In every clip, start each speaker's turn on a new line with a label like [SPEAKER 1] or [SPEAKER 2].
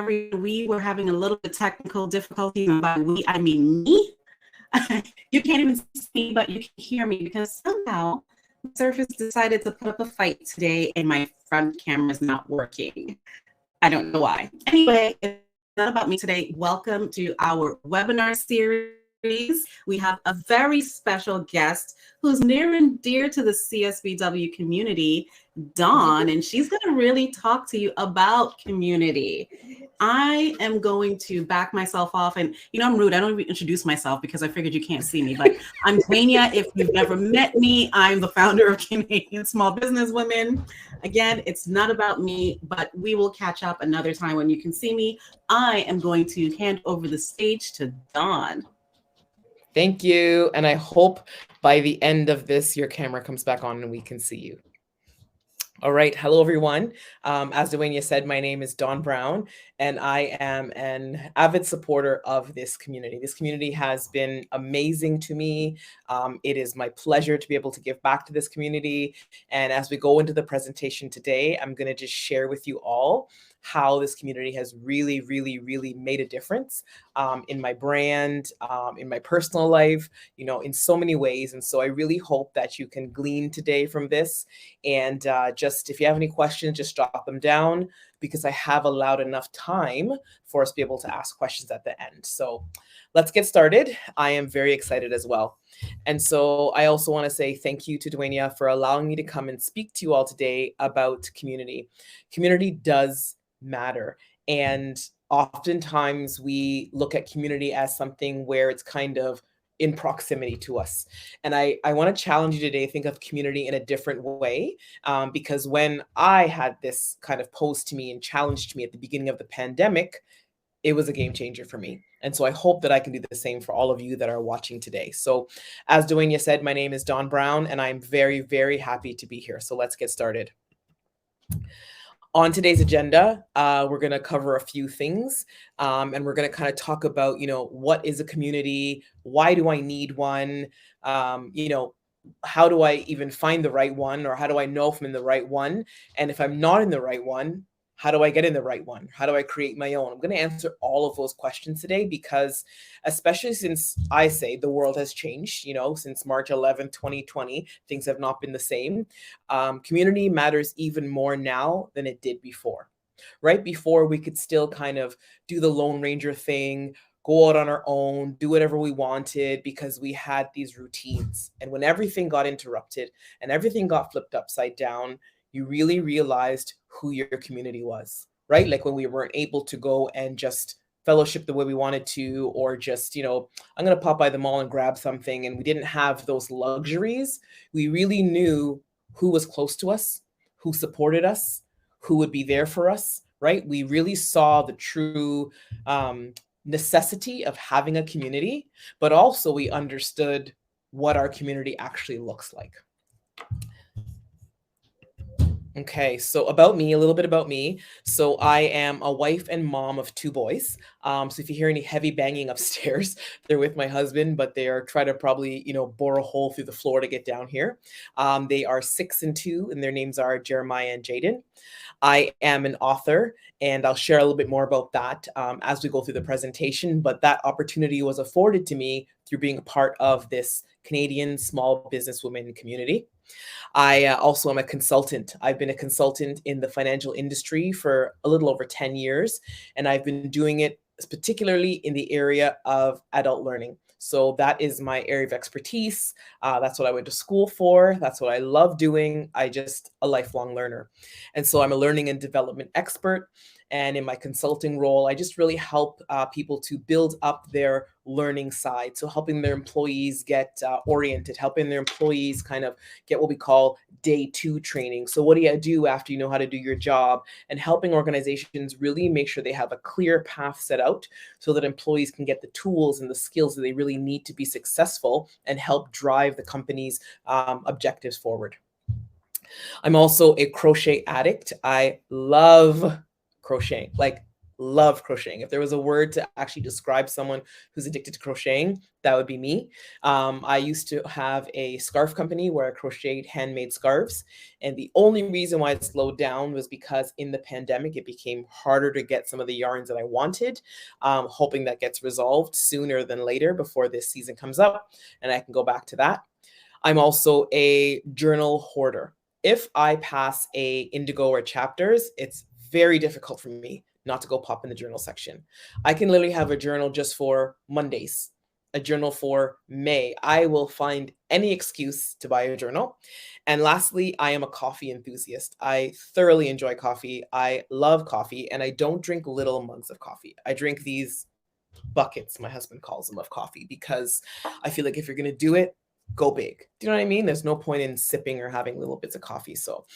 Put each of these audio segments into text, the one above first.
[SPEAKER 1] We were having a little bit technical difficulties, and by we, I mean me. You can't even see me, but you can hear me because somehow Surface decided to put up a fight today and my front camera is not working. I don't know why. Anyway, it's not about me today. Welcome to our webinar series. We have a very special guest who's near and dear to the CSBW community, Dawn, and she's going to really talk to you about community. I am going to back myself off, and I'm rude. I don't even introduce myself because I figured you can't see me, but I'm Dwania. If you've never met me, I'm the founder of Canadian Small Business Women. Again, it's not about me, but we will catch up another time when you can see me. I am going to hand over the stage to Dawn.
[SPEAKER 2] Thank you. And I hope by the end of this, your camera comes back on and we can see you. All right. Hello, everyone. As Dwania said, my name is Dawn Brown, and I am an avid supporter of this community. This community has been amazing to me. It is my pleasure to be able to give back to this community. And as we go into the presentation today, I'm going to just share with you all how this community has really, really, really made a difference in my brand, in my personal life, in so many ways. And so I really hope that you can glean today from this. And just if you have any questions, just drop them down because I have allowed enough time for us to be able to ask questions at the end. So let's get started. I am very excited as well. And so I also want to say thank you to Dwania for allowing me to come and speak to you all today about community. Community does matter. And oftentimes we look at community as something where it's kind of in proximity to us. And I want to challenge you today, think of community in a different way, because when I had this kind of posed to me and challenged me at the beginning of the pandemic, it was a game changer for me. And so I hope that I can do the same for all of you that are watching today. So as Dwania said, my name is Dawn Brown, and I'm very, very happy to be here. So let's get started. On today's agenda, we're going to cover a few things, and we're going to kind of talk about, what is a community? Why do I need one? How do I even find the right one? Or how do I know if I'm in the right one? And if I'm not in the right one, how do I get in the right one? How do I create my own? I'm going to answer all of those questions today because especially since I say the world has changed, since March 11th, 2020, things have not been the same. Community matters even more now than it did before. Right before, we could still kind of do the Lone Ranger thing, go out on our own, do whatever we wanted because we had these routines. And when everything got interrupted and everything got flipped upside down, you really realized who your community was, right? Like when we weren't able to go and just fellowship the way we wanted to, or just, I'm going to pop by the mall and grab something. And we didn't have those luxuries. We really knew who was close to us, who supported us, who would be there for us, right? We really saw the true necessity of having a community, but also we understood what our community actually looks like. Okay, so about me, a little bit about me. So I am a wife and mom of 2 boys. So if you hear any heavy banging upstairs, they're with my husband, but they are trying to probably, bore a hole through the floor to get down here. They are 6 and 2, and their names are Jeremiah and Jaden. I am an author, and I'll share a little bit more about that as we go through the presentation. But that opportunity was afforded to me through being a part of this Canadian Small Business Women community. I also am a consultant. I've been a consultant in the financial industry for a little over 10 years, and I've been doing it particularly in the area of adult learning. So that is my area of expertise. That's what I went to school for. That's what I love doing. I just a lifelong learner. And so I'm a learning and development expert. And in my consulting role, I just really help people to build up their learning side. So helping their employees get oriented, helping their employees kind of get what we call day 2 training. So what do you do after you know how to do your job? And helping organizations really make sure they have a clear path set out so that employees can get the tools and the skills that they really need to be successful and help drive the company's objectives forward. I'm also a crochet addict. I love crocheting, like love crocheting. If there was a word to actually describe someone who's addicted to crocheting, that would be me. I used to have a scarf company where I crocheted handmade scarves. And the only reason why it slowed down was because in the pandemic, it became harder to get some of the yarns that I wanted, hoping that gets resolved sooner than later before this season comes up and I can go back to that. I'm also a journal hoarder. If I pass a indigo or chapters, it's very difficult for me not to go pop in the journal section. I can literally have a journal just for Mondays, a journal for May. I will find any excuse to buy a journal. And lastly, I am a coffee enthusiast. I thoroughly enjoy coffee. I love coffee, and I don't drink little mugs of coffee. I drink these buckets, my husband calls them, of coffee, because I feel like if you're going to do it, go big. Do you know what I mean? There's no point in sipping or having little bits of coffee. So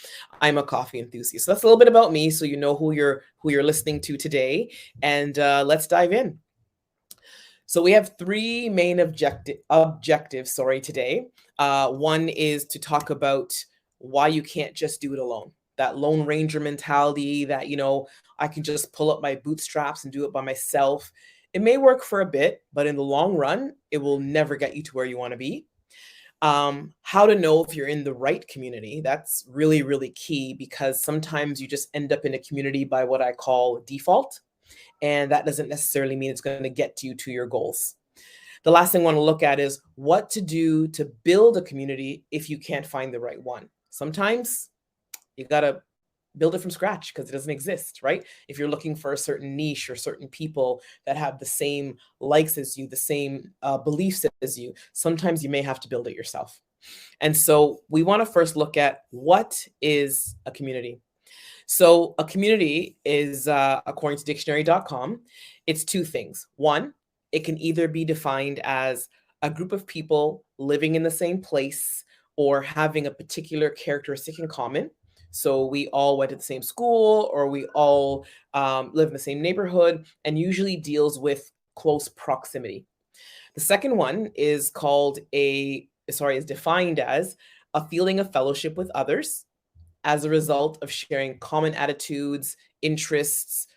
[SPEAKER 2] I'm a coffee enthusiast. So that's a little bit about me, so you know who you're listening to today. And let's dive in. So we have three main objectives today. One is to talk about why you can't just do it alone. That Lone Ranger mentality that, I can just pull up my bootstraps and do it by myself. It may work for a bit, but in the long run, it will never get you to where you want to be. How to know if you're in the right community. That's really, really key, because sometimes you just end up in a community by what I call default. And that doesn't necessarily mean it's going to get you to your goals. The last thing I want to look at is what to do to build a community if you can't find the right one. Sometimes you got to build it from scratch because it doesn't exist, right? If you're looking for a certain niche or certain people that have the same likes as you, the same beliefs as you, sometimes you may have to build it yourself. And so we want to first look at what is a community. So a community is, according to dictionary.com, it's two things. One, it can either be defined as a group of people living in the same place or having a particular characteristic in common. So we all went to the same school, or we all live in the same neighborhood, and usually deals with close proximity. The second one is defined as a feeling of fellowship with others as a result of sharing common attitudes, interests,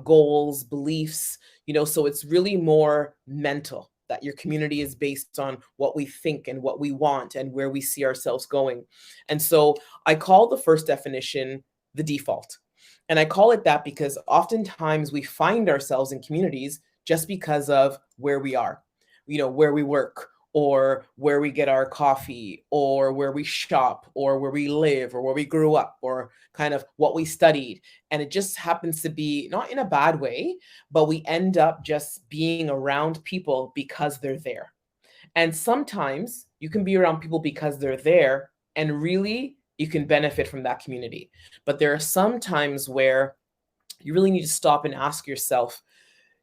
[SPEAKER 2] goals, beliefs, so it's really more mental, that your community is based on what we think and what we want and where we see ourselves going. And so I call the first definition the default. And I call it that because oftentimes we find ourselves in communities just because of where we are, where we work, or where we get our coffee, or where we shop, or where we live, or where we grew up, or kind of what we studied. And it just happens to be not in a bad way, but we end up just being around people because they're there. And sometimes you can be around people because they're there, and really you can benefit from that community. But there are some times where you really need to stop and ask yourself,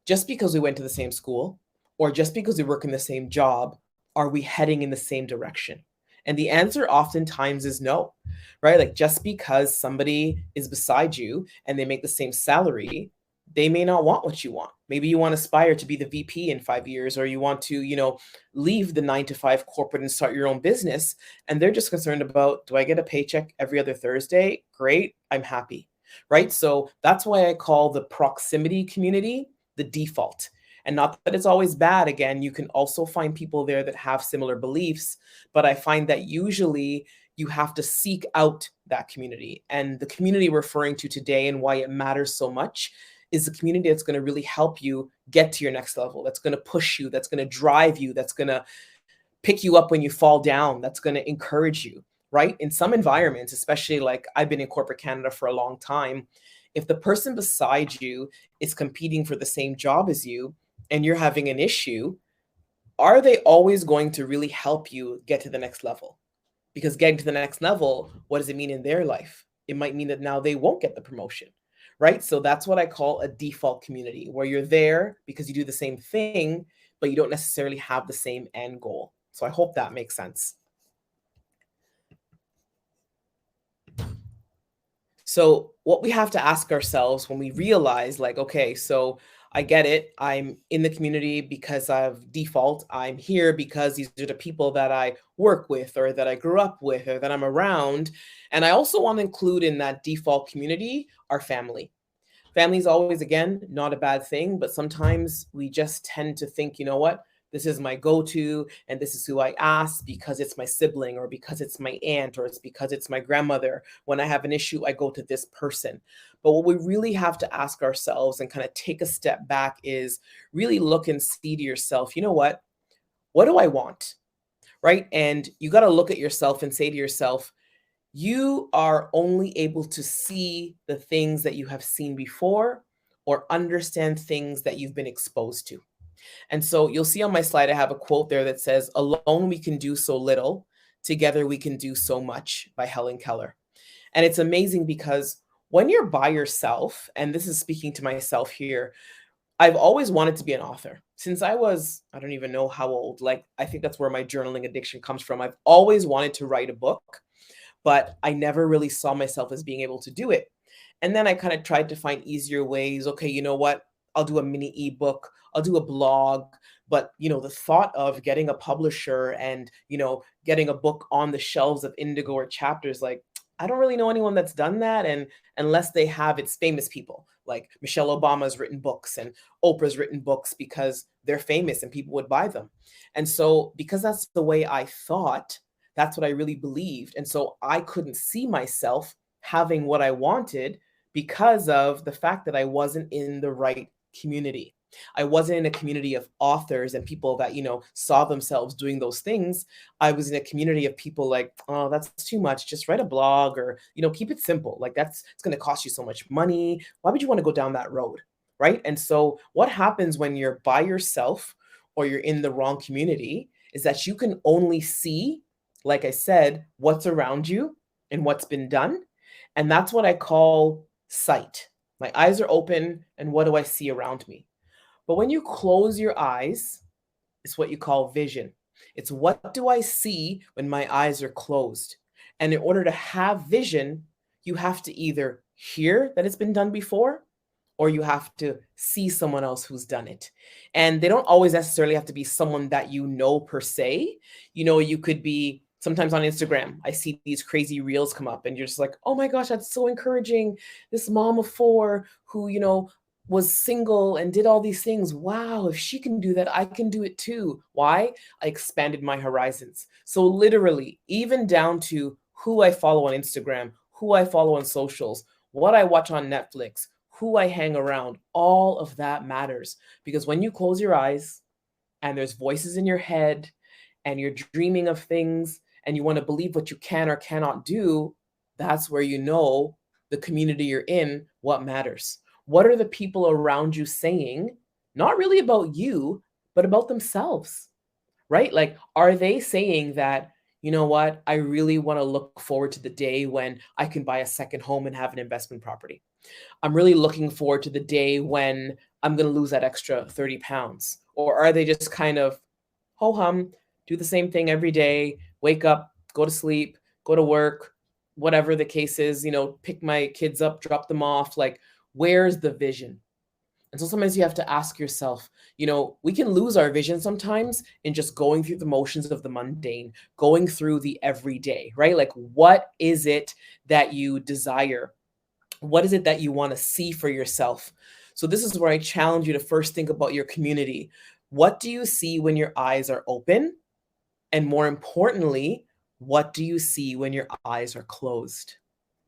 [SPEAKER 2] just because we went to the same school, or just because we work in the same job, are we heading in the same direction? And the answer oftentimes is no, right? Like, just because somebody is beside you and they make the same salary, they may not want what you want. Maybe you want to aspire to be the VP in 5 years, or you want to, leave the 9-to-5 corporate and start your own business. And they're just concerned about, do I get a paycheck every other Thursday? Great, I'm happy, right? So that's why I call the proximity community the default. And not that it's always bad. Again, you can also find people there that have similar beliefs, but I find that usually you have to seek out that community. And the community we're referring to today, and why it matters so much, is the community that's going to really help you get to your next level, that's going to push you, that's going to drive you, that's going to pick you up when you fall down, that's going to encourage you, right? In some environments, especially like I've been in corporate Canada for a long time, if the person beside you is competing for the same job as you, and you're having an issue, are they always going to really help you get to the next level? Because getting to the next level, what does it mean in their life? It might mean that now they won't get the promotion, right? So that's what I call a default community, where you're there because you do the same thing, but you don't necessarily have the same end goal. So I hope that makes sense. So what we have to ask ourselves when we realize, like, okay, so I get it, I'm in the community because of default, I'm here because these are the people that I work with, or that I grew up with, or that I'm around. And I also want to include in that default community our family. Family is always, again, not a bad thing, but sometimes we just tend to think, you know what? This is my go to, and this is who I ask because it's my sibling, or because it's my aunt, or it's because it's my grandmother. When I have an issue, I go to this person. But what we really have to ask ourselves and kind of take a step back is really look and see to yourself, you know what? What do I want? Right? And you got to look at yourself and say to yourself, you are only able to see the things that you have seen before or understand things that you've been exposed to. And so you'll see on my slide, I have a quote there that says, "Alone we can do so little, together we can do so much," by Helen Keller. And it's amazing because when you're by yourself, and this is speaking to myself here, I've always wanted to be an author since I was, I don't even know how old. Like, I think that's where my journaling addiction comes from. I've always wanted to write a book, but I never really saw myself as being able to do it. And then I kind of tried to find easier ways. Okay, you know what? I'll do a mini ebook, I'll do a blog. But, the thought of getting a publisher and, getting a book on the shelves of Indigo or Chapters, like, I don't really know anyone that's done that. And unless they have, it's famous people like Michelle Obama's written books and Oprah's written books because they're famous and people would buy them. And so, because that's the way I thought, that's what I really believed. And so I couldn't see myself having what I wanted because of the fact that I wasn't in the right community. I wasn't in a community of authors and people that, saw themselves doing those things. I was in a community of people like, oh, that's too much. Just write a blog, or, keep it simple. Like, it's going to cost you so much money. Why would you want to go down that road? Right. And so what happens when you're by yourself or you're in the wrong community is that you can only see, like I said, what's around you and what's been done. And that's what I call sight. My eyes are open, and what do I see around me? But when you close your eyes, it's what you call vision. It's what do I see when my eyes are closed? And in order to have vision, you have to either hear that it's been done before, or you have to see someone else who's done it. And they don't always necessarily have to be someone that you know per se. You could be, sometimes on Instagram, I see these crazy reels come up and you're just like, oh my gosh, that's so encouraging. This mom of 4 who, was single and did all these things. Wow, if she can do that, I can do it too. Why? I expanded my horizons. So literally, even down to who I follow on Instagram, who I follow on socials, what I watch on Netflix, who I hang around, all of that matters. Because when you close your eyes and there's voices in your head and you're dreaming of things and you want to believe what you can or cannot do, that's where you know the community you're in, what matters. What are the people around you saying, not really about you, but about themselves, right? Like, are they saying that, you know what, I really want to look forward to the day when I can buy a second home and have an investment property. I'm really looking forward to the day when I'm going to lose that extra 30 pounds. Or are they just kind of ho hum, do the same thing every day, wake up, go to sleep, go to work, whatever the case is, pick my kids up, drop them off. Like, where's the vision? And so sometimes you have to ask yourself, we can lose our vision sometimes in just going through the motions of the mundane, going through the everyday, right? Like, what is it that you desire? What is it that you want to see for yourself? So this is where I challenge you to first think about your community. What do you see when your eyes are open? And more importantly, what do you see when your eyes are closed?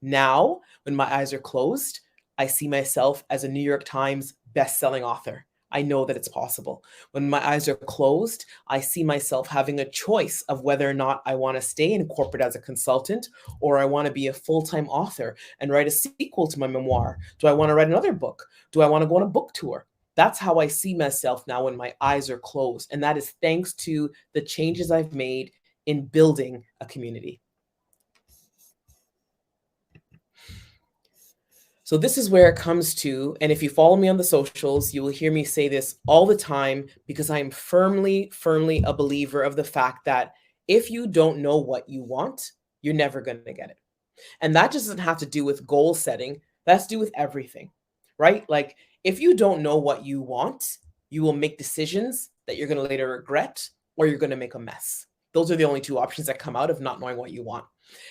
[SPEAKER 2] Now, when my eyes are closed, I see myself as a New York Times best-selling author. I know that it's possible. When my eyes are closed, I see myself having a choice of whether or not I want to stay in corporate as a consultant, or I want to be a full-time author and write a sequel to my memoir. Do I want to write another book? Do I want to go on a book tour? That's how I see myself now when my eyes are closed. And that is thanks to the changes I've made in building a community. So this is where it comes to, and if you follow me on the socials, you will hear me say this all the time, because I am firmly a believer of the fact that if you don't know what you want, you're never going to get it. And that just doesn't have to do with goal setting. That's to do with everything, right? Like, if you don't know what you want, you will make decisions that you're going to later regret, or you're going to make a mess. Those are the only two options that come out of not knowing what you want.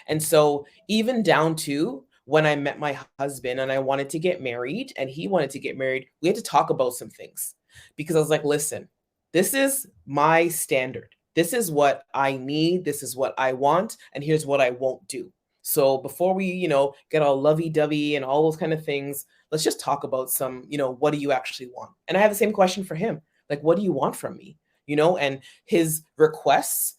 [SPEAKER 2] And so even down to when I met my husband and I wanted to get married and he wanted to get married, we had to talk about some things because I was like, listen, this is my standard. This is what I need. This is what I want. And here's what I won't do. So before we, get all lovey dovey and all those kind of things, let's just talk about some, what do you actually want? And I have the same question for him. Like, what do you want from me? And his requests,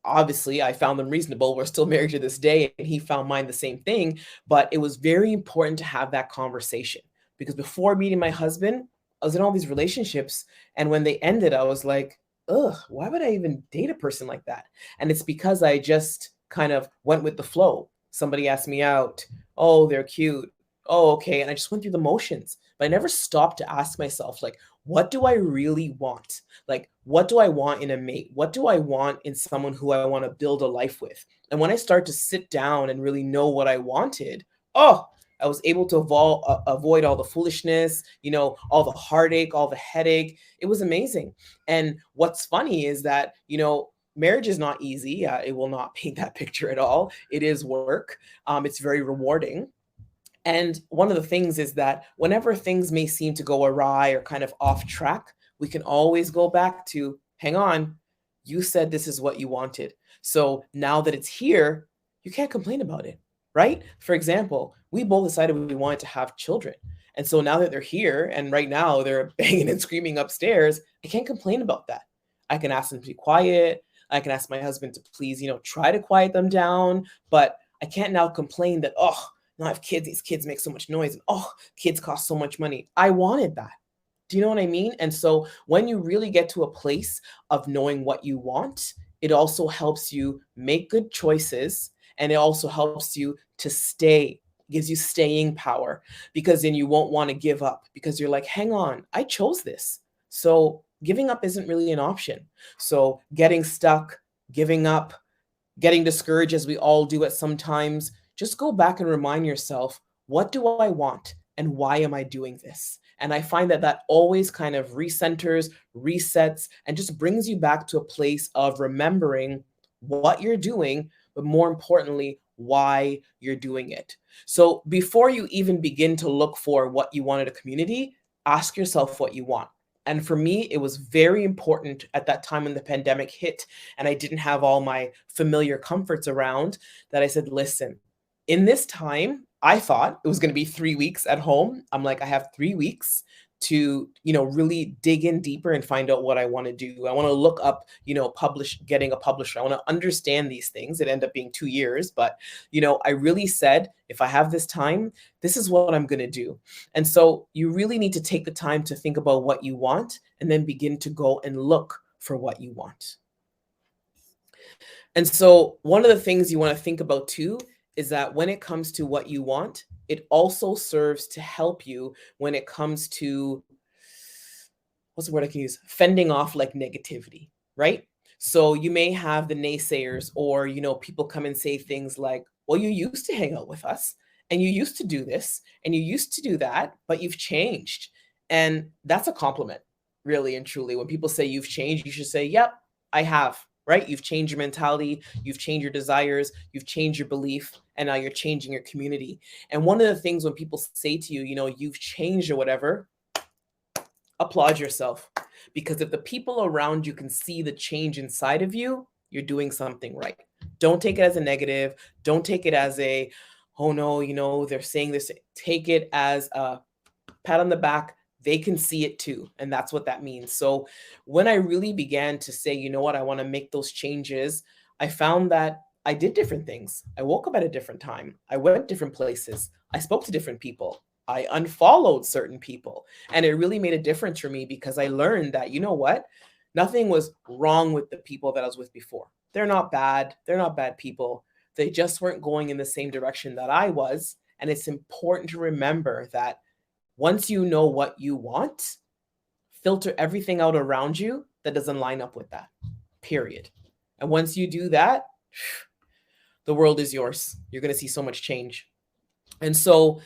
[SPEAKER 2] obviously I found them reasonable. We're still married to this day and he found mine the same thing, but it was very important to have that conversation because before meeting my husband, I was in all these relationships and when they ended, I was like, ugh, why would I even date a person like that? And it's because I just kind of went with the flow. Somebody asked me out. Oh, they're cute. Oh, okay. And I just went through the motions, but I never stopped to ask myself, like, what do I really want? Like, what do I want in a mate? What do I want in someone who I want to build a life with? And when I start to sit down and really know what I wanted, oh, I was able to avoid all the foolishness, all the heartache, all the headache. It was amazing. And what's funny is that, marriage is not easy. It will not paint that picture at all. It is work. It's very rewarding. And one of the things is that whenever things may seem to go awry or kind of off track, we can always go back to, hang on, you said this is what you wanted. So now that it's here, you can't complain about it, right? For example, we both decided we wanted to have children. And so now that they're here and right now they're banging and screaming upstairs, I can't complain about that. I can ask them to be quiet. I can ask my husband to please, try to quiet them down. But I can't now complain that, oh, now I have kids, these kids make so much noise, and oh, kids cost so much money. I wanted that. Do you know what I mean? And so when you really get to a place of knowing what you want, it also helps you make good choices. And it also helps you to stay, gives you staying power because then you won't want to give up because you're like, hang on, I chose this. So giving up isn't really an option. So getting stuck, giving up, getting discouraged as we all do at some times, just go back and remind yourself, what do I want and why am I doing this? And I find that that always kind of recenters, resets, and just brings you back to a place of remembering what you're doing, but more importantly, why you're doing it. So before you even begin to look for what you want in a community, ask yourself what you want. And for me, it was very important at that time when the pandemic hit and I didn't have all my familiar comforts around that I said, listen, in this time, I thought it was going to be 3 weeks at home. I'm like, I have 3 weeks to, really dig in deeper and find out what I want to do. I want to look up, getting a publisher. I want to understand these things. It ended up being 2 years, but, I really said, if I have this time, this is what I'm going to do. And so you really need to take the time to think about what you want and then begin to go and look for what you want. And so one of the things you want to think about too is that when it comes to what you want, it also serves to help you when it comes to, what's the word I can use? Fending off like negativity, right? So you may have the naysayers or, people come and say things like, well, you used to hang out with us and you used to do this and you used to do that, but you've changed. And that's a compliment, really and truly. When people say you've changed, you should say, yep, I have. Right? You've changed your mentality, you've changed your desires, you've changed your belief, and now you're changing your community. And one of the things when people say to you, you've changed or whatever, applaud yourself. Because if the people around you can see the change inside of you, you're doing something right. Don't take it as a negative. Don't take it as a, oh no, they're saying this. Take it as a pat on the back. They can see it too. And that's what that means. So when I really began to say, you know what, I want to make those changes, I found that I did different things. I woke up at a different time. I went different places. I spoke to different people. I unfollowed certain people. And it really made a difference for me because I learned that, you know what, nothing was wrong with the people that I was with before. They're not bad. They're not bad people. They just weren't going in the same direction that I was. And it's important to remember that once you know what you want, filter everything out around you that doesn't line up with that, period. And once you do that, the world is yours. You're going to see so much change. And so,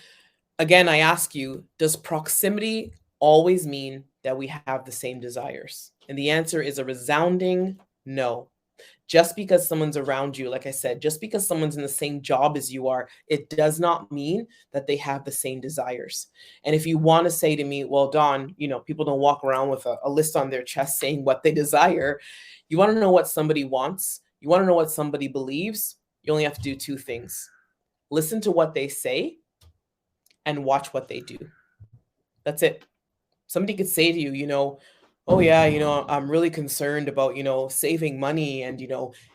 [SPEAKER 2] again, I ask you, does proximity always mean that we have the same desires? And the answer is a resounding no. Just because someone's around you, like I said, just because someone's in the same job as you are, it does not mean that they have the same desires. And if you want to say to me, well, Dawn, people don't walk around with a list on their chest saying what they desire. You want to know what somebody wants? You want to know what somebody believes? You only have to do two things. Listen to what they say and watch what they do. That's it. Somebody could say to you, oh yeah, I'm really concerned about, saving money. And,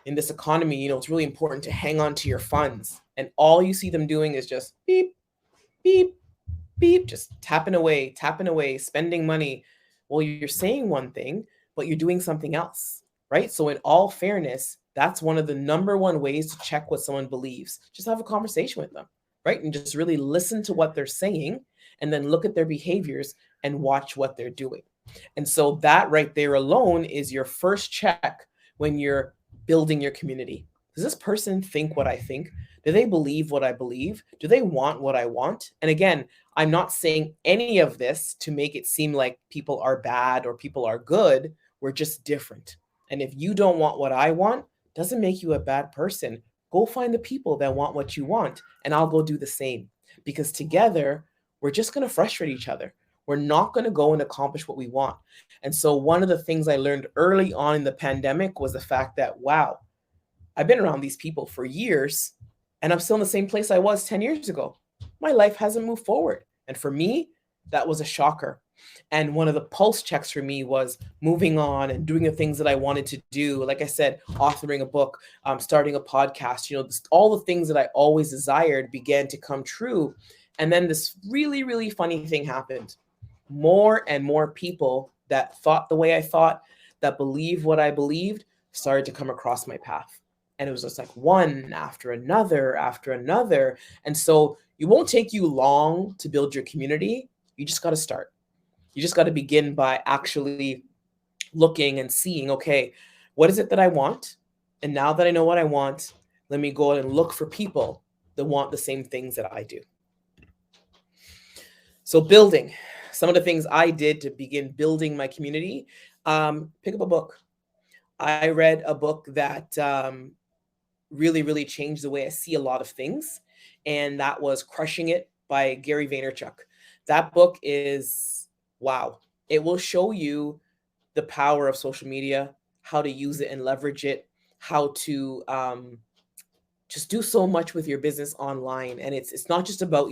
[SPEAKER 2] in this economy, it's really important to hang on to your funds. And all you see them doing is just beep, beep, beep, just tapping away, spending money. Well, you're saying one thing, but you're doing something else, right? So in all fairness, that's one of the number one ways to check what someone believes. Just have a conversation with them, right? And just really listen to what they're saying and then look at their behaviors and watch what they're doing. And so that right there alone is your first check when you're building your community. Does this person think what I think? Do they believe what I believe? Do they want what I want? And again, I'm not saying any of this to make it seem like people are bad or people are good. We're just different. And if you don't want what I want, doesn't make you a bad person. Go find the people that want what you want, and I'll go do the same. Because together, we're just going to frustrate each other. We're not going to go and accomplish what we want. And so one of the things I learned early on in the pandemic was the fact that, wow, I've been around these people for years, and I'm still in the same place I was 10 years ago. My life hasn't moved forward. And for me, that was a shocker. And one of the pulse checks for me was moving on and doing the things that I wanted to do. Like I said, authoring a book, starting a podcast, all the things that I always desired began to come true. And then this really, really funny thing happened. More and more people that thought the way I thought, that believed what I believed, started to come across my path. And it was just like one after another after another. And so it won't take you long to build your community. You just got to start. You just got to begin by actually looking and seeing, okay, what is it that I want? And now that I know what I want, let me go and look for people that want the same things that I do. So building, some of the things I did to begin building my community, pick up a book. I read a book that really, really changed the way I see a lot of things. And that was Crushing It by Gary Vaynerchuk. That book is, wow. It will show you the power of social media, how to use it and leverage it, how to just do so much with your business online. And it's not just about,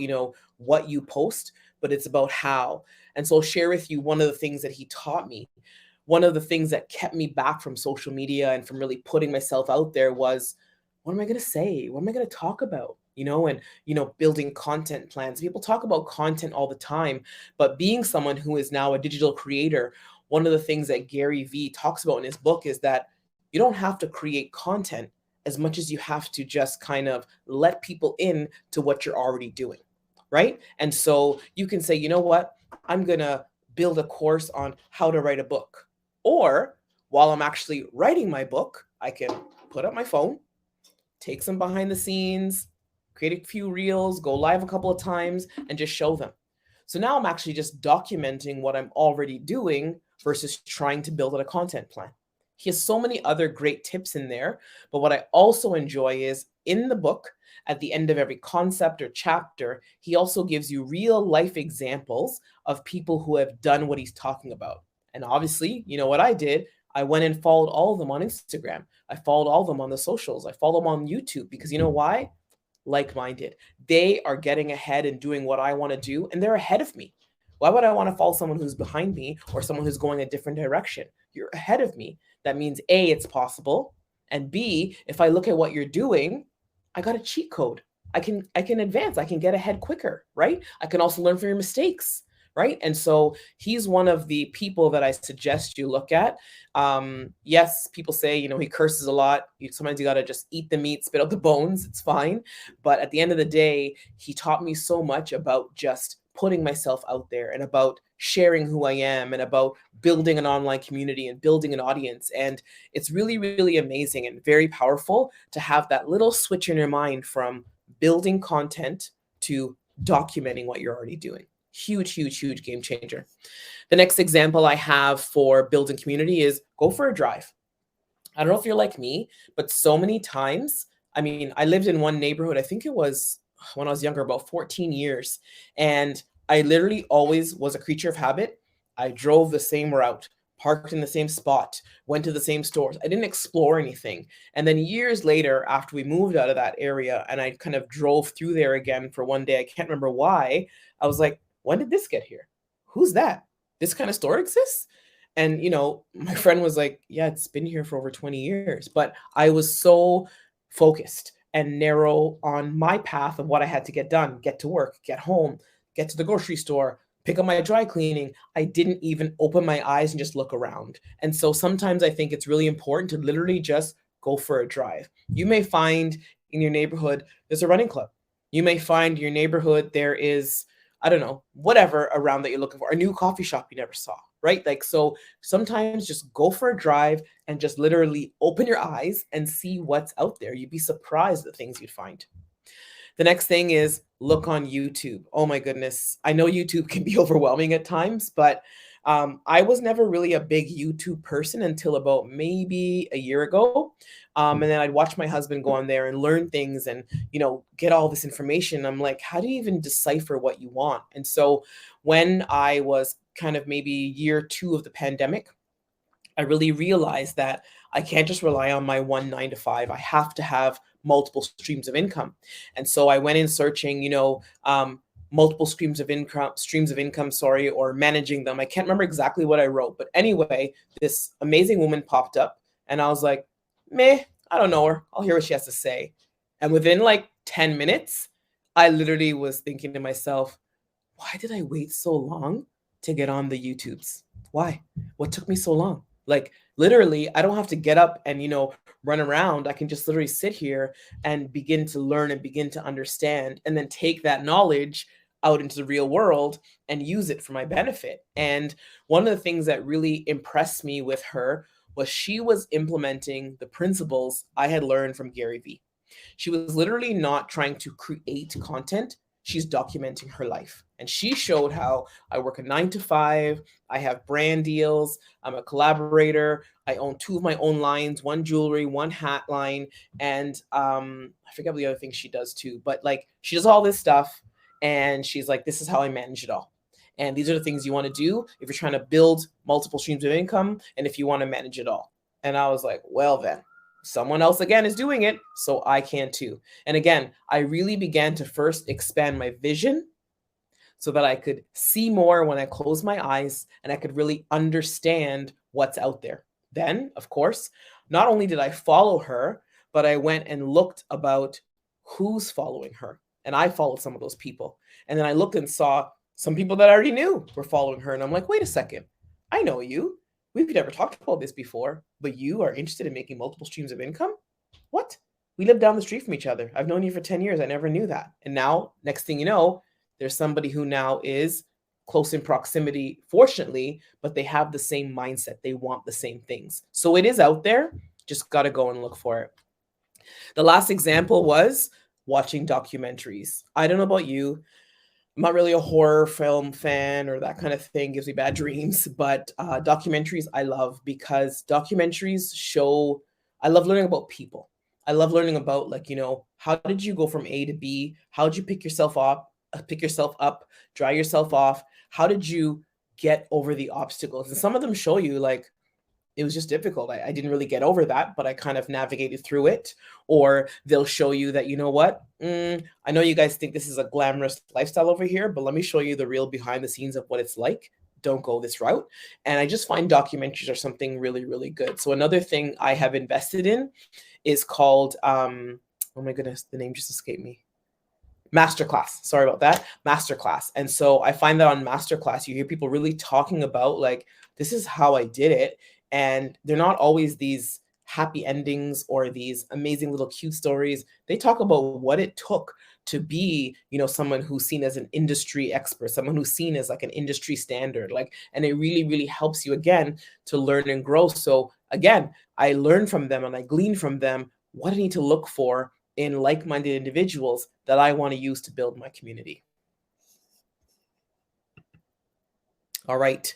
[SPEAKER 2] what you post, but it's about how. And so I'll share with you one of the things that he taught me. One of the things that kept me back from social media and from really putting myself out there was, what am I going to say? What am I going to talk about? Building content plans. People talk about content all the time, but being someone who is now a digital creator, one of the things that Gary Vee talks about in his book is that you don't have to create content as much as you have to just kind of let people in to what you're already doing, right? And so you can say, you know what? I'm going to build a course on how to write a book. Or while I'm actually writing my book, I can put up my phone, take some behind the scenes, create a few reels, go live a couple of times, and just show them. So now I'm actually just documenting what I'm already doing versus trying to build out a content plan. He has so many other great tips in there. But what I also enjoy is in the book, at the end of every concept or chapter, he also gives you real life examples of people who have done what he's talking about. And obviously, you know what I did? I went and followed all of them on Instagram. I followed all of them on the socials. I followed them on YouTube because you know why? Like-minded. They are getting ahead and doing what I want to do, and they're ahead of me. Why would I want to follow someone who's behind me or someone who's going a different direction? You're ahead of me. That means A, it's possible. And B, if I look at what you're doing, I got a cheat code. I can advance. I can get ahead quicker, right? I can also learn from your mistakes, right? And so he's one of the people that I suggest you look at. Yes, people say, he curses a lot. Sometimes you got to just eat the meat, spit out the bones. It's fine. But at the end of the day, he taught me so much about just putting myself out there and about sharing who I am and about building an online community and building an audience. And it's really, really amazing and very powerful to have that little switch in your mind from building content to documenting what you're already doing. Huge, huge, huge game changer. The next example I have for building community is go for a drive. I don't know if you're like me, but so many times, I mean, I lived in one neighborhood, I think it was when I was younger, about 14 years. And I literally always was a creature of habit. I drove the same route, parked in the same spot, went to the same stores. I didn't explore anything. And then years later, after we moved out of that area and I kind of drove through there again for one day, I can't remember why, I was like, when did this get here? Who's that? This kind of store exists? And, my friend was like, yeah, it's been here for over 20 years. But I was so focused and narrow on my path of what I had to get done, get to work, get home, get to the grocery store, pick up my dry cleaning. I didn't even open my eyes and just look around. And so sometimes I think it's really important to literally just go for a drive. You may find in your neighborhood, there's a running club. You may find in your neighborhood, there is, I don't know, whatever around that you're looking for, a new coffee shop you never saw, right? Like, so sometimes just go for a drive and just literally open your eyes and see what's out there. You'd be surprised at the things you'd find. The next thing is look on YouTube. Oh my goodness. I know YouTube can be overwhelming at times, but I was never really a big YouTube person until about maybe a year ago. And then I'd watch my husband go on there and learn things and, get all this information. I'm like, how do you even decipher what you want? And so when I was kind of maybe year 2 of the pandemic, I really realized that I can't just rely on my one 9 to 5. I have to have multiple streams of income. And so I went in searching, multiple streams of income, or managing them. I can't remember exactly what I wrote, but anyway, this amazing woman popped up and I was like, meh, I don't know her. I'll hear what she has to say. And within like 10 minutes, I literally was thinking to myself, why did I wait so long to get on the YouTubes? Why? What took me so long? Like literally, I don't have to get up and, run around. I can just literally sit here and begin to learn and begin to understand and then take that knowledge out into the real world and use it for my benefit. And one of the things that really impressed me with her was she was implementing the principles I had learned from Gary Vee. She was literally not trying to create content. She's documenting her life. And she showed how I work a 9 to 5. I have brand deals. I'm a collaborator. I own 2 of my own lines, one jewelry, one hat line. And I forget what the other things she does too, but like she does all this stuff. And she's like, this is how I manage it all. And these are the things you want to do if you're trying to build multiple streams of income and if you want to manage it all. And I was like, well, then someone else again is doing it, so I can too. And again, I really began to first expand my vision so that I could see more when I closed my eyes and I could really understand what's out there. Then, of course, not only did I follow her, but I went and looked about who's following her. And I followed some of those people. And then I looked and saw some people that I already knew were following her. And I'm like, wait a second, I know you. We've never talked about this before, but you are interested in making multiple streams of income? What? We live down the street from each other. I've known you for 10 years. I never knew that. And now, next thing you know, there's somebody who now is close in proximity, fortunately, but they have the same mindset. They want the same things. So it is out there. Just got to go and look for it. The last example was watching documentaries. I don't know about you. I'm not really a horror film fan or that kind of thing, gives me bad dreams, but documentaries I love because documentaries show, I love learning about people. I love learning about how did you go from A to B? How did you pick yourself up, dry yourself off? How did you get over the obstacles? And some of them show you it was just difficult. I didn't really get over that, but I kind of navigated through it. Or they'll show you that, you know what? I know you guys think this is a glamorous lifestyle over here, but let me show you the real behind the scenes of what it's like. Don't go this route. And I just find documentaries are something really, really good. So another thing I have invested in is called, oh my goodness, the name just escaped me. Masterclass. Sorry about that. Masterclass. And so I find that on Masterclass, you hear people really talking about this is how I did it. And they're not always these happy endings or these amazing little cute stories. They talk about what it took to be, someone who's seen as an industry expert, someone who's seen as an industry standard, and it really, really helps you again to learn and grow. So again, I learn from them and I glean from them what I need to look for in like-minded individuals that I want to use to build my community. All right.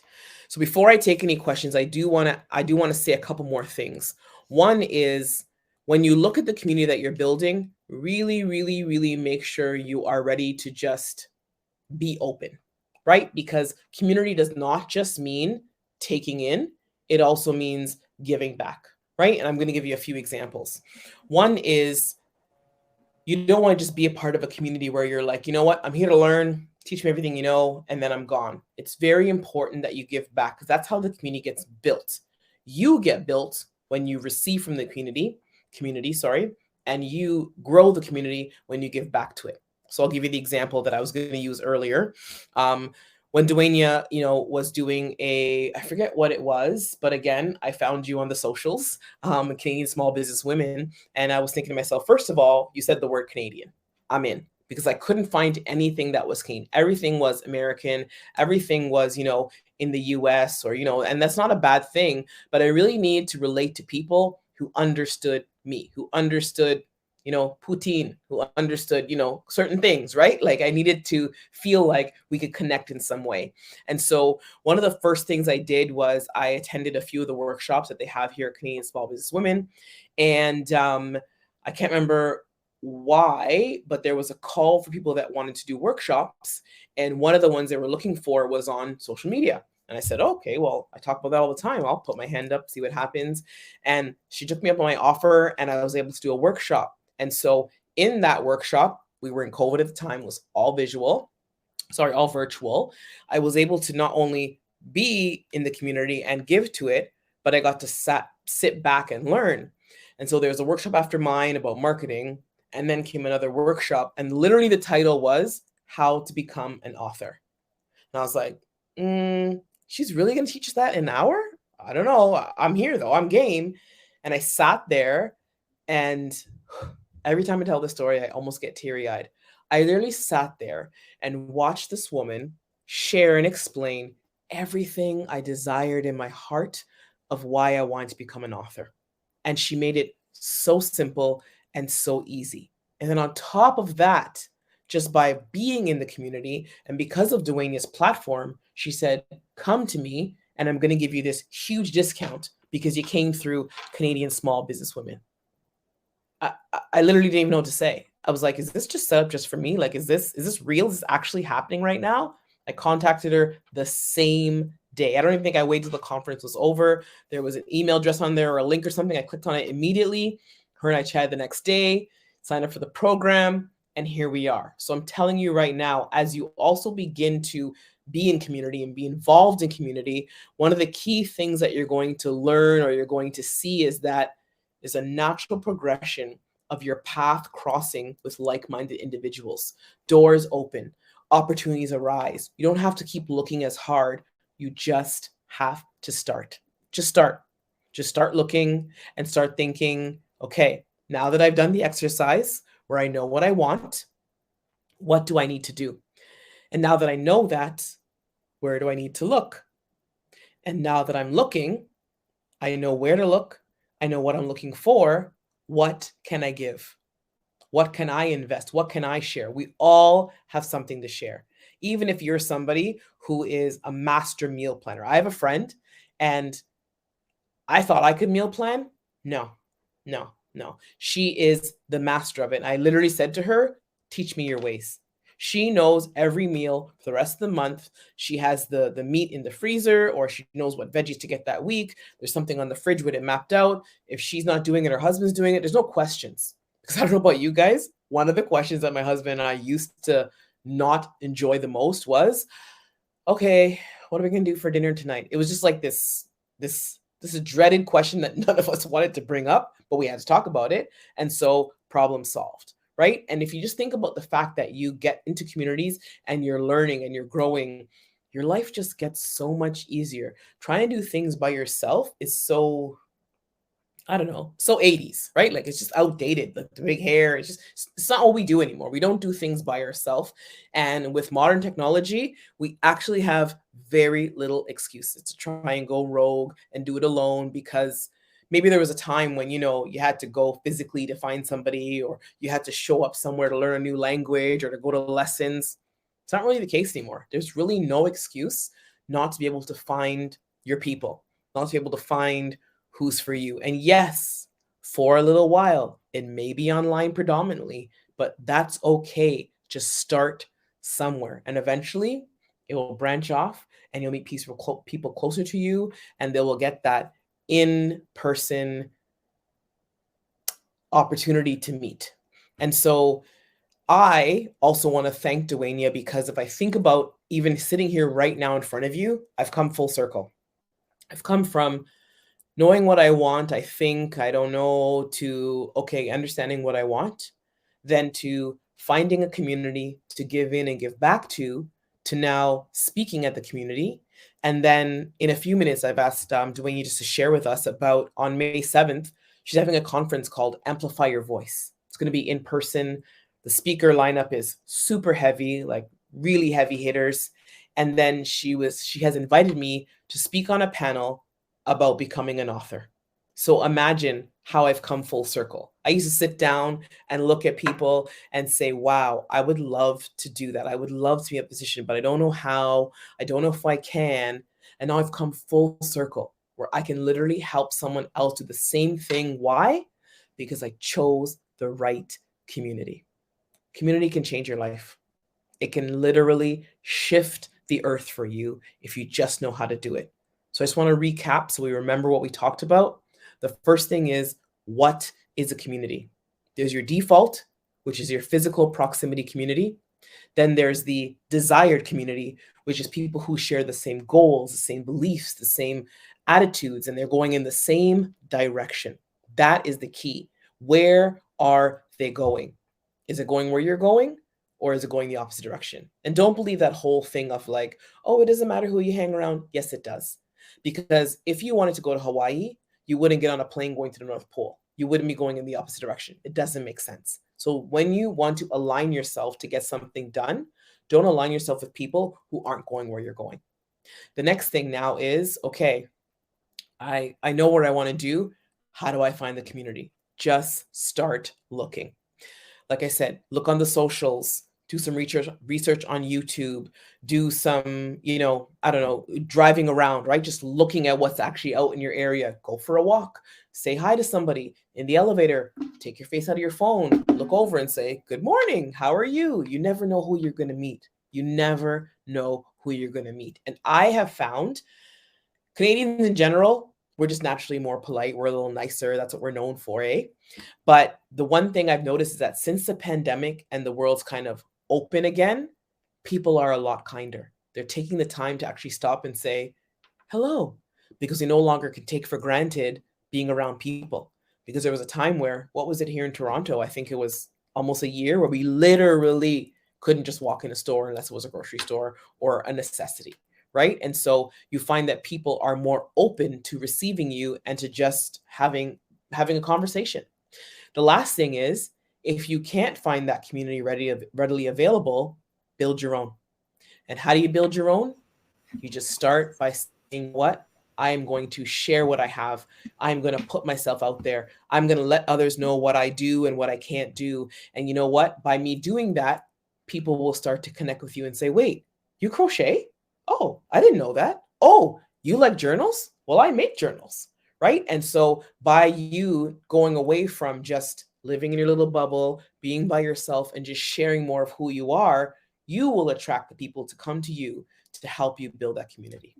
[SPEAKER 2] So before I take any questions, I do want to say a couple more things. One is when you look at the community that you're building, really, really, really make sure you are ready to just be open, right? Because community does not just mean taking in, it also means giving back, right? And I'm going to give you a few examples. One is you don't want to just be a part of a community where you're like, you know what, I'm here to learn, teach me everything you know, and then I'm gone. It's very important that you give back because that's how the community gets built. You get built when you receive from the community, sorry, and you grow the community when you give back to it. So I'll give you the example that I was going to use earlier. When Dwaynia, was doing I forget what it was, but again, I found you on the socials, Canadian Small Business Women. And I was thinking to myself, first of all, you said the word Canadian. I'm in because I couldn't find anything that was Canadian. Everything was American. Everything was, in the US or, and that's not a bad thing, but I really need to relate to people who understood me, who understood Putin, who understood, certain things, right? Like I needed to feel like we could connect in some way. And so one of the first things I did was I attended a few of the workshops that they have here at Canadian Small Business Women. And I can't remember why, but there was a call for people that wanted to do workshops. And one of the ones they were looking for was on social media. And I said, okay, well, I talk about that all the time. I'll put my hand up, see what happens. And she took me up on my offer and I was able to do a workshop. And so in that workshop, we were in COVID at the time, it was all virtual. I was able to not only be in the community and give to it, but I got to sit back and learn. And so there was a workshop after mine about marketing, and then came another workshop. And literally the title was How to Become an Author. And I was like, she's really going to teach us that in an hour? I don't know. I'm here though. I'm game. And I sat there, and every time I tell the story, I almost get teary-eyed. I literally sat there and watched this woman share and explain everything I desired in my heart of why I wanted to become an author. And she made it so simple and so easy. And then on top of that, just by being in the community and because of Dwaynia's platform, she said, come to me and I'm going to give you this huge discount because you came through Canadian Small Business Women. I literally didn't even know what to say. I was like, is this just set up just for me? Like, is this real? Is this actually happening right now? I contacted her the same day. I don't even think I waited till the conference was over. There was an email address on there or a link or something. I clicked on it immediately. Her and I chatted the next day, signed up for the program, and here we are. So I'm telling you right now, as you also begin to be in community and be involved in community, one of the key things that you're going to learn or you're going to see is that there's a natural progression of your path crossing with like-minded individuals. Doors open, opportunities arise. You don't have to keep looking as hard. You just have to start. Just start. Just start looking and start thinking, okay, now that I've done the exercise where I know what I want, what do I need to do? And now that I know that, where do I need to look? And now that I'm looking, I know where to look. I know what I'm looking for. What can I give? What can I invest? What can I share? We all have something to share. Even if you're somebody who is a master meal planner. I have a friend and I thought I could meal plan. No. She is the master of it. And I literally said to her, teach me your ways. She knows every meal for the rest of the month. She has the meat in the freezer, or she knows what veggies to get that week. There's something on the fridge with it mapped out. If she's not doing it, her husband's doing it. There's no questions. Because I don't know about you guys. One of the questions that my husband and I used to not enjoy the most was, okay, what are we going to do for dinner tonight? It was just like this dreaded question that none of us wanted to bring up, but we had to talk about it. And so problem solved. Right? And if you just think about the fact that you get into communities and you're learning and you're growing, your life just gets so much easier. Trying to do things by yourself is so, I don't know, so 80s, right? Like it's just outdated, like the big hair. It's not what we do anymore. We don't do things by ourselves. And with modern technology, we actually have very little excuses to try and go rogue and do it alone because maybe there was a time when, you had to go physically to find somebody or you had to show up somewhere to learn a new language or to go to lessons. It's not really the case anymore. There's really no excuse not to be able to find your people, not to be able to find who's for you. And yes, for a little while, it may be online predominantly, but that's okay. Just start somewhere. And eventually it will branch off and you'll meet people closer to you, and they will get that in-person opportunity to meet. And so I also want to thank Dwaynia, because if I think about even sitting here right now in front of you, I've come full circle. I've come from knowing what I want, I think, I don't know, to, okay, understanding what I want, then to finding a community to give in and give back to now speaking at the community. And then in a few minutes, I've asked Dwaynia just to share with us about on May 7th, she's having a conference called Amplify Your Voice. It's going to be in person. The speaker lineup is super heavy, like really heavy hitters. And then she has invited me to speak on a panel about becoming an author. So imagine how I've come full circle. I used to sit down and look at people and say, wow, I would love to do that. I would love to be in a position, but I don't know how. I don't know if I can. And now I've come full circle where I can literally help someone else do the same thing. Why? Because I chose the right community. Community can change your life. It can literally shift the earth for you if you just know how to do it. So I just want to recap so we remember what we talked about. The first thing is, what is a community? There's your default, which is your physical proximity community. Then there's the desired community, which is people who share the same goals, the same beliefs, the same attitudes, and they're going in the same direction. That is the key. Where are they going? Is it going where you're going? Or is it going the opposite direction? And don't believe that whole thing of like, oh, it doesn't matter who you hang around. Yes, it does. Because if you wanted to go to Hawaii, you wouldn't get on a plane going to the North Pole. You wouldn't be going in the opposite direction. It doesn't make sense. So when you want to align yourself to get something done, don't align yourself with people who aren't going where you're going. The next thing now is, okay, I know what I want to do. How do I find the community? Just start looking. Like I said, look on the socials, do some research on YouTube, do some, I don't know, driving around, right? Just looking at what's actually out in your area. Go for a walk, say hi to somebody in the elevator, take your face out of your phone, look over and say, good morning, how are you? You never know who you're going to meet. You never know who you're going to meet. And I have found Canadians in general, we're just naturally more polite. We're a little nicer. That's what we're known for, eh? But the one thing I've noticed is that since the pandemic and the world's kind of open again, people are a lot kinder. They're taking the time to actually stop and say hello, because they no longer can take for granted being around people. Because there was a time where, what was it here in Toronto? I think it was almost a year where we literally couldn't just walk in a store unless it was a grocery store or a necessity. Right. And so you find that people are more open to receiving you and to just having a conversation. The last thing is, if you can't find that community readily available, build your own. And how do you build your own? You just start by saying, what? I am going to share what I have. I'm going to put myself out there. I'm going to let others know what I do and what I can't do. And you know what? By me doing that, people will start to connect with you and say, wait, you crochet? Oh, I didn't know that. Oh, you like journals? Well, I make journals, right? And so by you going away from just living in your little bubble, being by yourself and just sharing more of who you are, you will attract the people to come to you to help you build that community.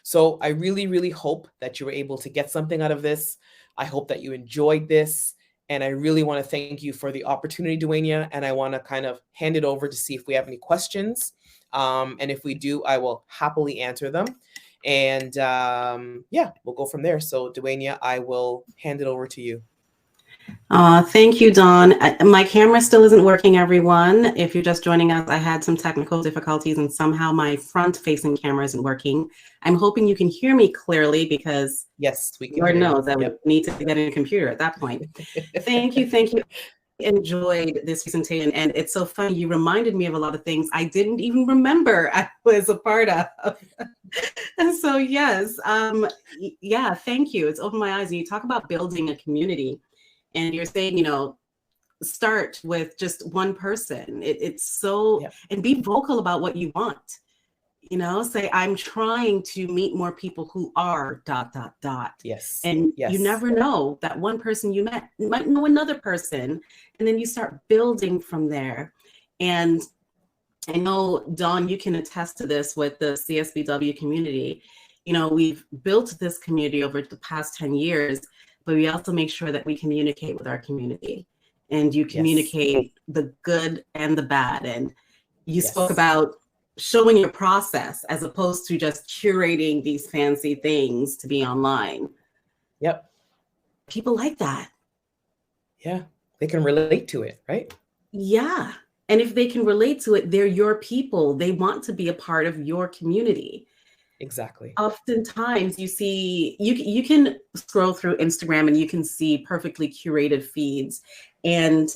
[SPEAKER 2] So I really, really hope that you were able to get something out of this. I hope that you enjoyed this. And I really want to thank you for the opportunity, Dwaynia. And I want to kind of hand it over to see if we have any questions. And if we do, I will happily answer them. And yeah, we'll go from there. So Dwaynia, I will hand it over to you.
[SPEAKER 1] Thank you, Dawn. My camera still isn't working, everyone. If you're just joining us, I had some technical difficulties and somehow my front-facing camera isn't working. I'm hoping you can hear me clearly because
[SPEAKER 2] yes, we can.
[SPEAKER 1] Lord knows I would need to get a computer at that point. Thank you. Enjoyed this presentation, and it's so funny. You reminded me of a lot of things I didn't even remember I was a part of. And so yes, yeah, thank you. It's opened my eyes. And you talk about building a community, and you're saying, start with just one person. It's so, and be vocal about what you want. Say, I'm trying to meet more people who are ...
[SPEAKER 2] Yes.
[SPEAKER 1] And
[SPEAKER 2] Yes.
[SPEAKER 1] you never know that one person you met might know another person. And then you start building from there. And I know, Dawn, you can attest to this with the CSBW community. We've built this community over the past 10 years, but we also make sure that we communicate with our community, and you communicate the good and the bad. And you spoke about showing your process as opposed to just curating these fancy things to be online.
[SPEAKER 2] Yep.
[SPEAKER 1] People like that.
[SPEAKER 2] Yeah. They can relate to it, right?
[SPEAKER 1] Yeah. And if they can relate to it, they're your people. They want to be a part of your community.
[SPEAKER 2] Exactly.
[SPEAKER 1] Oftentimes you see, you can scroll through Instagram and you can see perfectly curated feeds. And,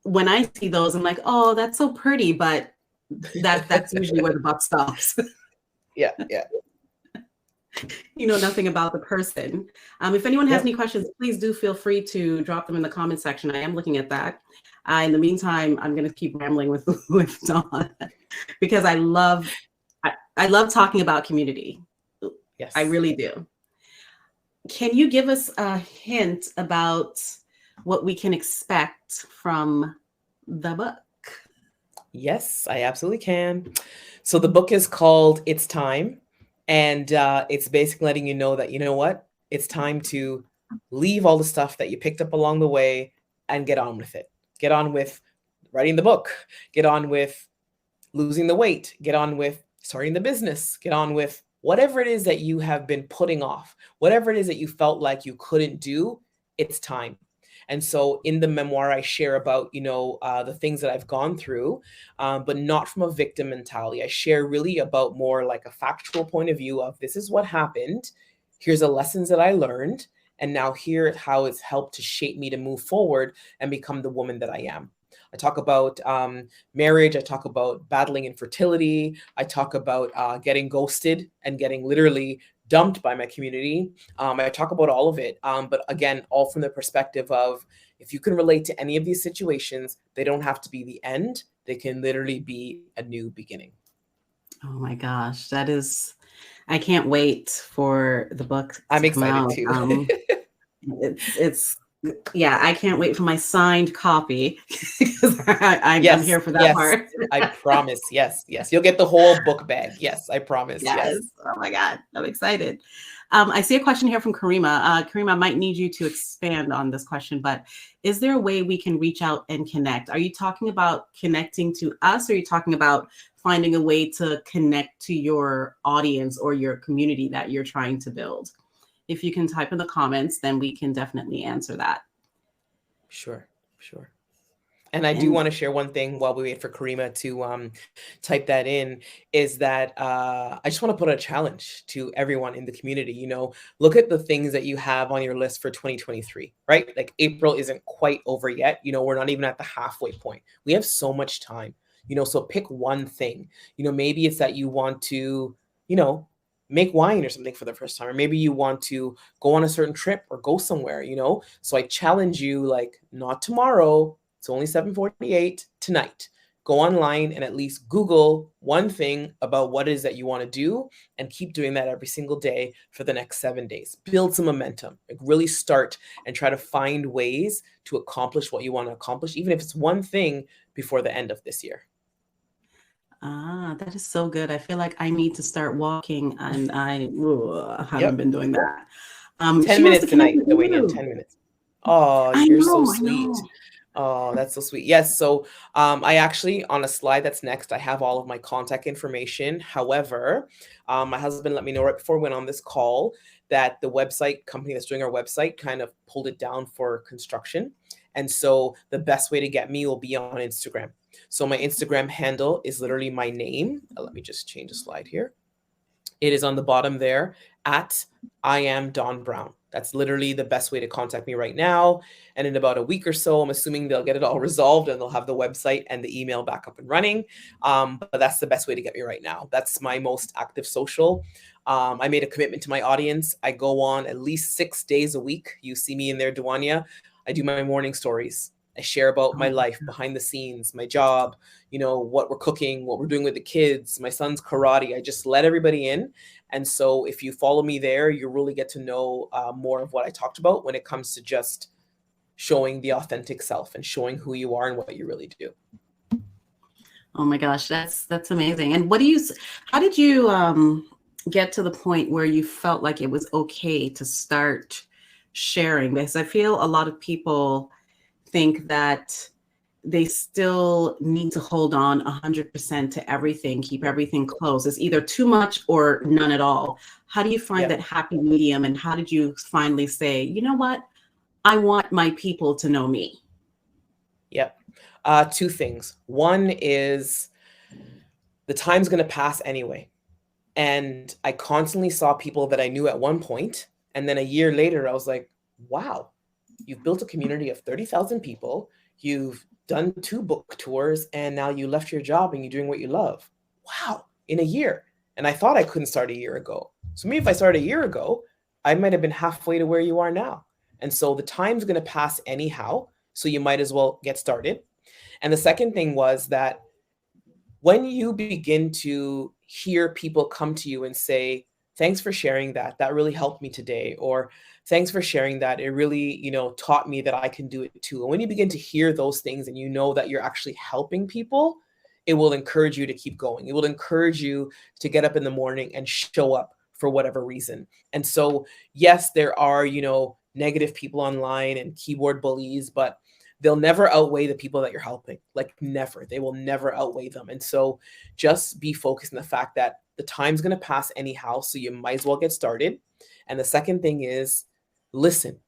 [SPEAKER 1] when I see those, I'm like, oh, that's so pretty. But that's usually where the buck stops.
[SPEAKER 2] Yeah. Yeah.
[SPEAKER 1] You know nothing about the person. If anyone has any questions, please do feel free to drop them in the comment section. I am looking at that. In the meantime, I'm going to keep rambling with Dawn because I love talking about community.
[SPEAKER 2] Yes,
[SPEAKER 1] I really do. Can you give us a hint about what we can expect from the book?
[SPEAKER 2] Yes, I absolutely can. So the book is called It's Time. And it's basically letting you know that, you know what? It's time to leave all the stuff that you picked up along the way and get on with it. Get on with writing the book. Get on with losing the weight. Get on with starting the business. Get on with whatever it is that you have been putting off. Whatever it is that you felt like you couldn't do, it's time. And so in the memoir, I share about, the things that I've gone through, but not from a victim mentality. I share really about more like a factual point of view of this is what happened. Here's the lessons that I learned. And now here how it's helped to shape me to move forward and become the woman that I am. I talk about marriage. I talk about battling infertility. I talk about getting ghosted and getting literally dumped by my community. I talk about all of it. But again, all from the perspective of if you can relate to any of these situations, they don't have to be the end. They can literally be a new beginning.
[SPEAKER 1] Oh my gosh. I can't wait for the book to
[SPEAKER 2] I'm
[SPEAKER 1] come
[SPEAKER 2] excited
[SPEAKER 1] out.
[SPEAKER 2] too.
[SPEAKER 1] Yeah, I can't wait for my signed copy because I'm here for that part.
[SPEAKER 2] I promise. Yes. You'll get the whole book bag. Yes, I promise. Yes.
[SPEAKER 1] Oh my God, I'm excited. I see a question here from Karima. Karima, I might need you to expand on this question, but is there a way we can reach out and connect? Are you talking about connecting to us, or are you talking about finding a way to connect to your audience or your community that you're trying to build? If you can type in the comments, then we can definitely answer that.
[SPEAKER 2] Sure. And I do want to share one thing while we wait for Karima to type that in, is that I just want to put a challenge to everyone in the community. Look at the things that you have on your list for 2023, right? Like April isn't quite over yet. We're not even at the halfway point. We have so much time, so pick one thing. Maybe it's that you want to, make wine or something for the first time, or maybe you want to go on a certain trip or go somewhere, so I challenge you, like, not tomorrow, it's only 7:48 tonight, go online and at least Google one thing about what it is that you want to do, and keep doing that every single day for the next 7 days. Build some momentum, like really start and try to find ways to accomplish what you want to accomplish, even if it's one thing before the end of this year.
[SPEAKER 1] That is so good. I feel like I need to start walking, and I haven't been doing that.
[SPEAKER 2] 10 minutes tonight, Dwayne, 10 minutes. Oh, you're so sweet. Oh, that's so sweet. Yes. So I actually, on a slide that's next, I have all of my contact information. However, my husband let me know right before we went on this call that the website company that's doing our website kind of pulled it down for construction. And so the best way to get me will be on Instagram. So my Instagram handle is literally my name. Let me just change the slide here. It is on the bottom there at I am Dawn Brown. That's literally the best way to contact me right now. And in about a week or so, I'm assuming they'll get it all resolved and they'll have the website and the email back up and running. But that's the best way to get me right now. That's my most active social. I made a commitment to my audience. I go on at least 6 days a week. You see me in there, Duanya. I do my morning stories. I share about my
[SPEAKER 1] Oh,
[SPEAKER 2] life behind the scenes, my job, you know, what we're cooking, what we're doing with the kids, my son's karate. I just let everybody in. And so if you follow me there, you really get to know more of what I talked about when it comes to just showing the authentic self and showing who you are and what you really do.
[SPEAKER 1] oh my gosh, that's amazing. And how did you get to the point where you felt like it was okay to start sharing? Because I feel a lot of people think that they still need to hold on 100% to everything, keep everything close. It's either too much or none at all. How do you find
[SPEAKER 2] Yeah.
[SPEAKER 1] that happy medium? And how did you finally say, you know what? I want my people to know me?
[SPEAKER 2] Yep. Two things. One is the time's going to pass anyway. And I constantly saw people that I knew at one point, and then a year later, I was like, wow, you've built a community of 30,000 people. You've done 2 book tours, and now you left your job and you're doing what you love. Wow, in a year. And I thought I couldn't start a year ago. So maybe if I started a year ago, I might have been halfway to where you are now. And so the time's going to pass anyhow. So you might as well get started. And the second thing was that when you begin to hear people come to you and say, thanks for sharing that, that really helped me today, or thanks for sharing that, it really, you know, taught me that I can do it too. And when you begin to hear those things and you know that you're actually helping people, it will encourage you to keep going. It will encourage you to get up in the morning and show up for whatever reason. And so, yes, there are, you know, negative people online and keyboard bullies, but they'll never outweigh the people that you're helping. Like, never. They will never outweigh them. And so just be focused on the fact that the time's going to pass anyhow, so you might as well get started. And the second thing is listen.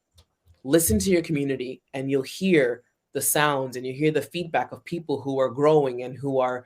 [SPEAKER 2] Listen to your community, and you'll hear the sounds and you hear the feedback of people who are growing and who are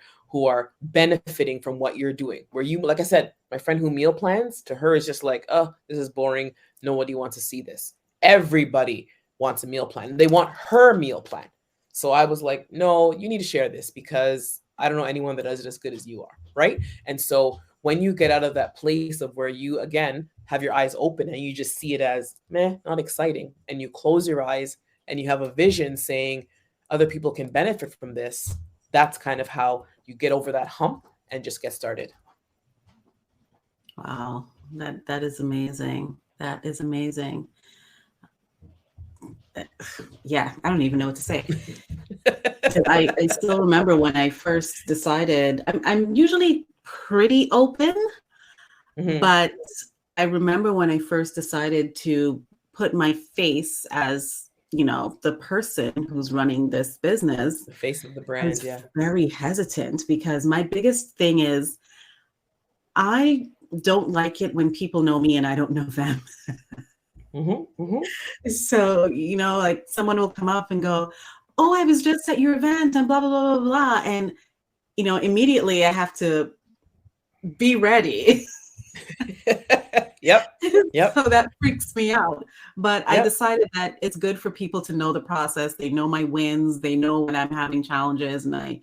[SPEAKER 2] benefiting from what you're doing. Where you, like I said, my friend who meal plans, to her is just like, oh, this is boring. Nobody wants to see this. Everybody wants a meal plan. They want her meal plan. So I was like, no, you need to share this because I don't know anyone that does it as good as you are. Right. And so when you get out of that place of where you, again, have your eyes open and you just see it as, meh, not exciting, and you close your eyes and you have a vision saying other people can benefit from this, that's kind of how you get over that hump and just get started.
[SPEAKER 1] Wow, that is amazing. That is amazing. Yeah, I don't even know what to say. I still remember when I first decided, I'm usually pretty open, but I remember when I first decided to put my face as, you know, the person who's running this business.
[SPEAKER 2] The face of the
[SPEAKER 1] I
[SPEAKER 2] brand,
[SPEAKER 1] was
[SPEAKER 2] yeah.
[SPEAKER 1] very hesitant because my biggest thing is I don't like it when people know me and I don't know them. So, you know, like someone will come up and go, oh, I was just at your event and blah, blah, blah, blah, blah. And, you know, immediately I have to be ready.
[SPEAKER 2] Yep.
[SPEAKER 1] So that freaks me out. But I
[SPEAKER 2] Yep.
[SPEAKER 1] decided that it's good for people to know the process. They know my wins. They know when I'm having challenges. And I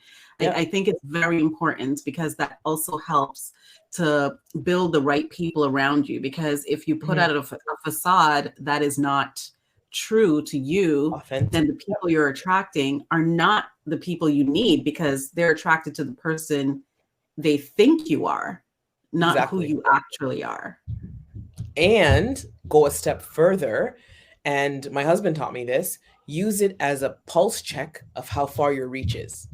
[SPEAKER 1] think it's very important because that also helps to build the right people around you. Because if you put out a facade that is not true to you,
[SPEAKER 2] Authentic.
[SPEAKER 1] then the people you're attracting are not the people you need because they're attracted to the person they think you are, not
[SPEAKER 2] Exactly.
[SPEAKER 1] who you actually are.
[SPEAKER 2] And go a step further, and my husband taught me this, use it as a pulse check of how far your reach is.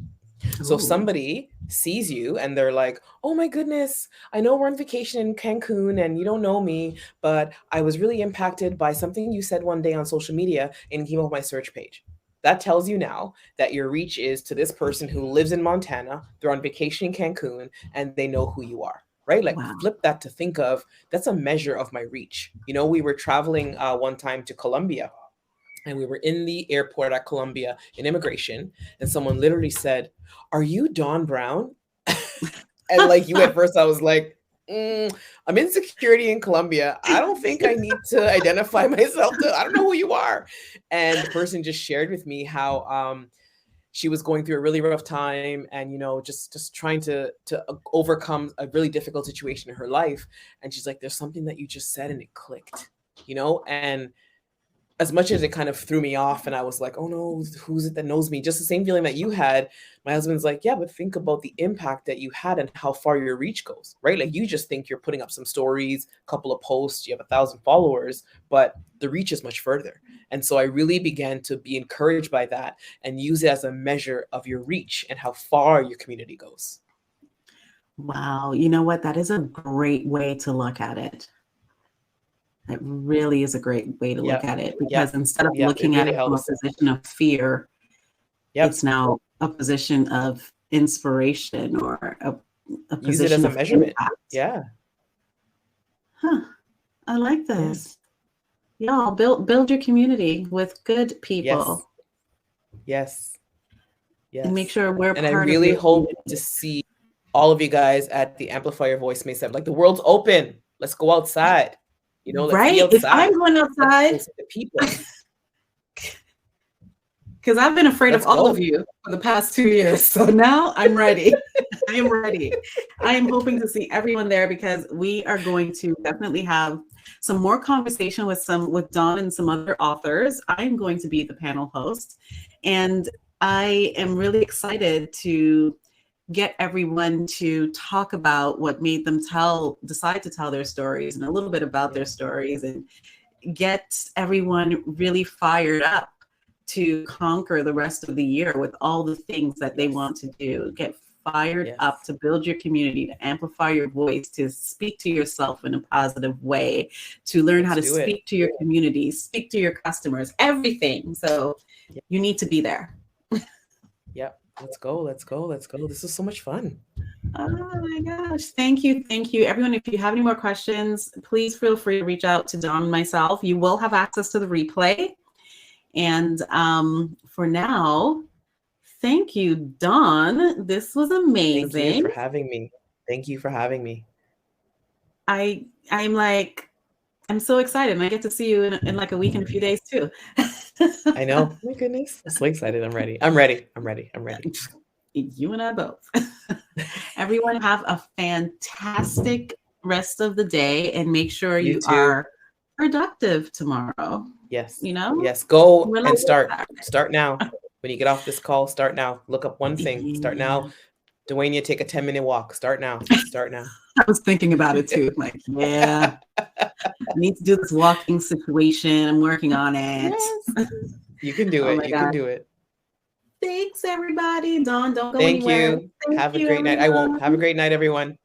[SPEAKER 2] So if somebody sees you and they're like, oh my goodness, I know we're on vacation in Cancun and you don't know me, but I was really impacted by something you said one day on social media and came up my search page. That tells you now that your reach is to this person who lives in Montana, they're on vacation in Cancun, and they know who you are. Right? Like, flip that to think of, that's a measure of my reach. You know, we were traveling one time to Colombia, and we were in the airport at Colombia in immigration, and someone literally said, are you Dawn Brown? And like you at first, I was like, I'm in security in Colombia. I don't think I need to identify myself. I don't know who you are. And the person just shared with me how she was going through a really rough time and, you know, just trying to overcome a really difficult situation in her life. And she's like, there's something that you just said and it clicked, you know, and as much as it kind of threw me off and I was like, oh no, who's it that knows me? Just the same feeling that you had. My husband's like, yeah, but think about the impact that you had and how far your reach goes, right? Like you just think you're putting up some stories, a couple of posts, you have 1,000 followers, but the reach is much further. And so I really began to be encouraged by that and use it as a measure of your reach and how far your community goes.
[SPEAKER 1] Wow. You know what? That is a great way to look at it. It really is a great way to look at it, because instead of looking at it from a position of fear, it's now a position of inspiration or a position
[SPEAKER 2] use it as a measurement.
[SPEAKER 1] impact.
[SPEAKER 2] Yeah.
[SPEAKER 1] Huh. I like this. Y'all build your community with good people.
[SPEAKER 2] Yes.
[SPEAKER 1] And make sure we're
[SPEAKER 2] part of it. And I really hope to see all of you guys at the Amplify Your Voice May 7th. Like the world's open. Let's go outside. You know, let's be outside.
[SPEAKER 1] If I'm going outside,
[SPEAKER 2] people.
[SPEAKER 1] Because I've been afraid of all of you for the past 2 years. So now I'm ready. I am ready. I am hoping to see everyone there, because we are going to definitely have some more conversation with Dawn and some other authors. I'm going to be the panel host, and I am really excited to get everyone to talk about what made them decide to tell their stories, and a little bit about their stories, and get everyone really fired up to conquer the rest of the year with all the things that they want to do. Get fired up to build your community, to amplify your voice, to speak to yourself in a positive way, to learn how to speak to your community, speak to your customers, everything. So you need to be there.
[SPEAKER 2] Yep. Let's go. This is so much fun.
[SPEAKER 1] Oh my gosh. Thank you. Everyone, if you have any more questions, please feel free to reach out to Dawn and myself. You will have access to the replay. And for now, thank you, Dawn. This was amazing.
[SPEAKER 2] Thank you for having me.
[SPEAKER 1] I'm so excited. And I get to see you in like a week and a few days too.
[SPEAKER 2] I know. My goodness. I'm so excited. I'm ready.
[SPEAKER 1] You and I both. Everyone have a fantastic rest of the day, and make sure you are productive tomorrow.
[SPEAKER 2] Yes.
[SPEAKER 1] You know?
[SPEAKER 2] Yes. Go and start. Start now. When you get off this call, start now. Look up one thing. Start now. Dwayne, take a 10-minute walk. Start now.
[SPEAKER 1] I was thinking about it too. Like, I need to do this walking situation. I'm working on it.
[SPEAKER 2] Yes. You can do it. You can do it.
[SPEAKER 1] Thanks, everybody. Dawn, don't go
[SPEAKER 2] anywhere.
[SPEAKER 1] Thank you.
[SPEAKER 2] Have a great night. I won't. Have a great night, everyone.